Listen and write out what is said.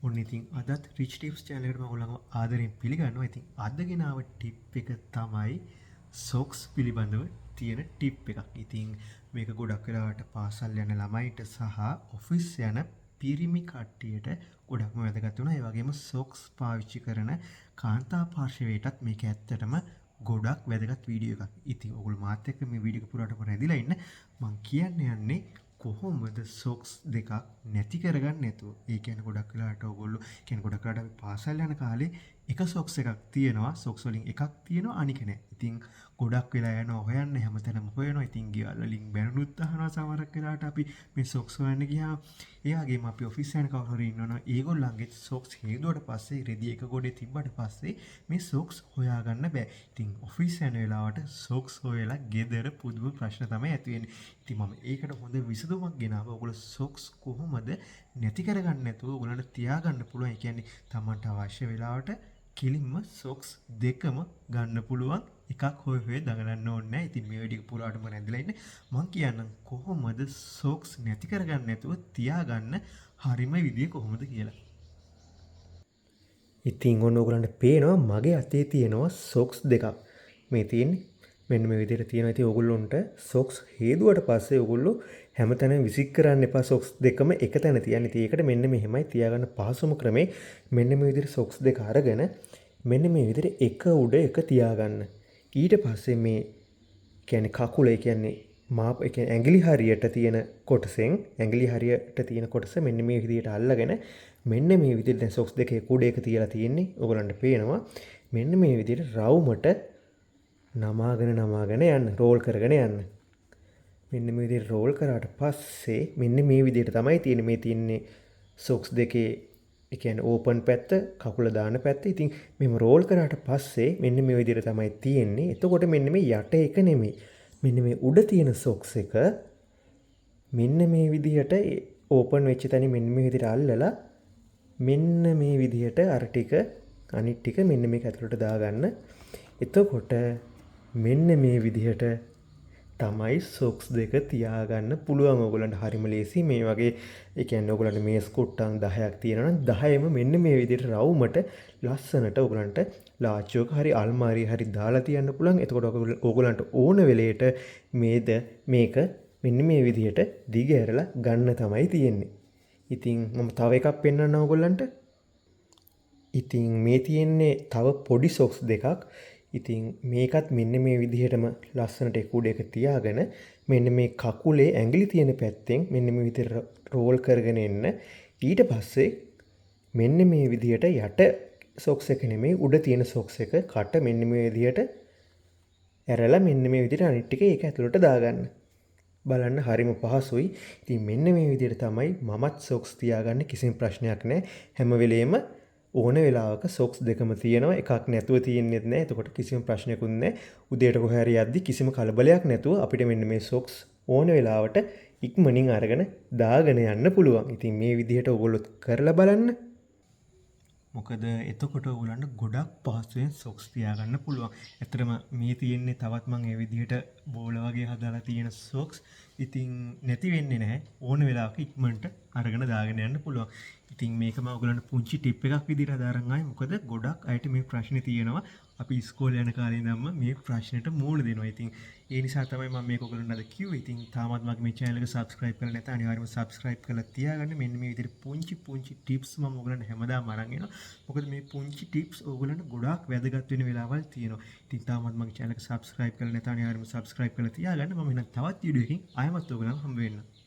ඔන්න ඉතින් අදත් රිච් ටිප්ස් channel එකට මම ඔයගොල්ලන්ව ආදරෙන් පිළිගන්නවා. ඉතින් අද ගෙනාව ටිප් එක තමයි සොක්ස් පිළිබඳව තියෙන ටිප් එකක්. ඉතින් මේක ගොඩක් වෙලාවට පාසල් යන ළමයිට සහ ඔෆිස් යන පිරිමි කට්ටියට ගොඩක්ම වැදගත් වෙනවා. ඒ වගේම සොක්ස් පාවිච්චි කරන කාන්තා පාර්ශවයටත් මේක ඇත්තටම ගොඩක් වැදගත් වීඩියෝ එකක්. ඉතින් ඔයගොල්ලෝ මාත් එක්ක මේ වීඩියෝ එක පුරාටම රැඳිලා ඉන්න. මම කියන්න යන්නේ කොහොමද සොක්ස් දෙකක් නැති කරගන්න නැතුව. ඒ කියන්නේ ගොඩක් වෙලාවට ඔයගොල්ලෝ කියන්නේ ගොඩක් වෙලාවට අපි පාසල් යන කාලේ එක සොක්ස් එකක් තියෙනවා. සොක්ස් වලින් එකක් තියෙනවා අනික නැහැ. ඉතින් ගොඩක් වෙලා යනවා හොයන්න හැමතැනම හොයනවා. ඉතින් ගෙවල් වලින් බැනුනුත් අහනවා සමහරක් වෙලාවට අපි මේ සොක්ස් හොයන්න ගියාම. ඒ වගේම අපි ඔෆිස් යන කවුරු හරි ඉන්නවනම් ඒගොල්ලන්ගේ සොක්ස් හේදුවට පස්සේ රෙදි එක ගොඩේ තිබ්බට පස්සේ මේ සොක්ස් හොයාගන්න බෑ. ඉතින් ඔෆිස් යන වෙලාවට සොක්ස් හොයලා ගෙදර පුදුම ප්‍රශ්න තමයි ඇති වෙන්නේ. ඉතින් මම ඒකට හොඳ විසඳුමක් ගෙනාවා. ඔයගොල්ලෝ සොක්ස් කොහොමද නැති කරගන්න නැතුව ඔයගොල්ලන්ට තියාගන්න පුළුවන්. ඒ කියන්නේ තමන්ට අවශ්‍ය වෙලාවට කෙලින්ම සොක්ස් දෙකම ගන්න පුළුවන්. එකක් හොය හොය දඟලන්න ඕනේ නැහැ. ඉතින් මේ වීඩියෝ පුරාටම රැඳිලා ඉන්න. මම කියන්නම් කොහොමද සොක්ස් නැති කරගන්න නැතුව තියාගන්න හරිම විදිය කොහොමද කියලා. ඉතින් ඔන්න ඔයගොල්ලන්ට පේනවා මගේ අතේ තියෙනවා සොක්ස් දෙකක්. මේ තියෙන්නේ මෙන්න මේ විදිහට තියෙනවා. ඉතින් ඔයගොල්ලොන්ට සොක්ස් හේදුවට පස්සේ ඔයගොල්ලෝ හැමතැනම විසික් කරන්න එපා. සොක්ස් දෙකම එක තැන තියන්න. ඉතින් ඒකට මෙන්න මෙහෙමයි තියාගන්න පහසුම ක්‍රමේ. මෙන්න මේ විදිහට සොක්ස් දෙක අරගෙන මෙන්න මේ විදිහට එක උඩ එක තියාගන්න. ඊට පස්සේ මේ කියන්නේ කකුල ඒ කියන්නේ මාප ඒ කියන්නේ ඇඟිලි හරියට තියෙන කොටසෙන් ඇඟිලි හරියට තියෙන කොටස මෙන්න මේ විදිහට අල්ලගෙන මෙන්න මේ විදිහට දැන් සොක්ස් දෙකේ කුඩ එක තියලා තියෙන්නේ. ඔයගොල්ලන්ට පේනවා. මෙන්න මේ විදිහට රවුමට නමාගෙන යන්න රෝල් කරගෙන යන්න. මෙන්න මේ විදිහට රෝල් කරාට පස්සේ මෙන්න මේ විදිහට තමයි තියෙන්නේ. මේ තියෙන්නේ සොක්ස් දෙකේ ඒ කියන්නේ ඕපන් පැත්ත කකුල දාන පැත්ත. ඉතින් මෙහෙම රෝල් කරාට පස්සේ මෙන්න මේ විදිහට තමයි තියෙන්නේ. එතකොට මෙන්න මේ යට එක නෙමෙයි. මෙන්න මේ උඩ තියෙන සොක්ස් එක මෙන්න මේ විදිහට ඕපන් වෙච්ච තැන මෙන්න මේ විදිහට අල්ලලා මෙන්න මේ විදිහට අර ටික අනිත් ටික මෙන්න මේක ඇතුළට දාගන්න. එතකොට මෙන්න මේ විදිහට තමයි සොක්ස් දෙක තියාගන්න පුළුවන්. ඔයගොල්ලන්ට හරිම ලේසි. මේ වගේ ඒ කියන්නේ ඔයගොල්ලන්ට මේස් කුට්ටම් 10ක් තියෙනවා නම් 10ෙම මෙන්න මේ විදිහට රවුමට ලස්සනට ඔයගොල්ලන්ට ලාච්චුවක හරි අල්මාරිය හරි දාලා තියන්න පුළුවන්. එතකොට ඔයගොල්ලන්ට ඕන වෙලේට මේක මෙන්න මේ විදිහට දිග ඇරලා ගන්න තමයි තියෙන්නේ. ඉතින් මම තව එකක් පෙන්නන්නම් ඔයගොල්ලන්ට. ඉතින් මේ තියෙන්නේ තව පොඩි සොක්ස් දෙකක්. ඉතින් මේකත් මෙන්න මේ විදිහටම ලස්සනට එක උඩ එක තියාගෙන මෙන්න මේ කකුලේ ඇඟිලි තියෙන පැත්තෙන් මෙන්න මේ විදිහට රෝල් කරගෙන එන්න. ඊට පස්සේ මෙන්න මේ විදිහට යට සොක්ස් එක නෙමෙයි උඩ තියෙන සොක්ස් එක කට මෙන්න මේ විදිහට ඇරලා මෙන්න මේ විදිහට අනිත් ටික ඒක ඇතුළට දාගන්න. බලන්න හරිම පහසුයි. ඉතින් මෙන්න මේ විදිහට තමයි මමත් සොක්ස් තියාගන්නේ. කිසිම ප්‍රශ්නයක් නැහැ. හැම වෙලේම ඕන වෙලාවක සොක්ස් දෙකම තියෙනවා. එකක් නැතුව තියෙන්නේ නැහැ. එතකොට කිසිම ප්‍රශ්නයක්වත් නැහැ. උදේට කොහේ හරි යද්දි කිසිම කලබලයක් නැතුව අපිට මෙන්න මේ සොක්ස් ඕන වෙලාවට ඉක්මනින් අරගෙන දාගෙන යන්න පුළුවන්. ඉතින් මේ විදිහට ඔයගොල්ලෝ කරලා බලන්න. මොකද එතකොට ඔයගොල්ලන්ට ගොඩක් පහසුවෙන් සොක්ස් තියාගන්න පුළුවන්. ඇත්තටම මේ තියෙන්නේ තවත් මම මේ විදිහට බෝල වගේ හදාලා තියෙන සොක්ස්. ඉතින් නැති වෙන්නේ නැහැ. ඕන වෙලාවක ඉක්මනට අරගෙන දාගෙන යන්න පුළුවන්. ඉතින් මේක මම ඔයගොල්ලන්ට පුංචි ටිප් එකක් විදිහට අදාරන් ආවේ. මොකද ගොඩක් අයට මේ ප්‍රශ්නේ තියෙනවා. අපි ඉස්කෝලේ යන කාලේ ඉඳන්ම මේ ප්‍රශ්නෙට මූණ දෙනවා. ඉතින් ඒ නිසා තමයි මම මේක ඔයගොල්ලන්ට අද කිව්වේ. ඉතින් තාමත් මගේ මේ channel එක subscribe කරලා නැත්නම් අනිවාර්යයෙන්ම subscribe කරලා තියාගන්න. මෙන්න මේ විදිහට පුංචි tips මම ඔයගොල්ලන්ට හැමදාම අරන් එනවා. මොකද මේ පුංචි tips ඔයගොල්ලන්ට ගොඩාක් වැදගත් වෙන වෙලාවල් තියෙනවා. ඉතින් තාමත් මගේ channel එක subscribe කරලා නැත්නම් අනිවාර්යයෙන්ම subscribe කරලා තියාගන්න. මම එහෙනම් තවත් වීඩියෝ එකකින් ආයෙමත් ඔයගොල්ලන්ව හම්බ වෙන්නම්.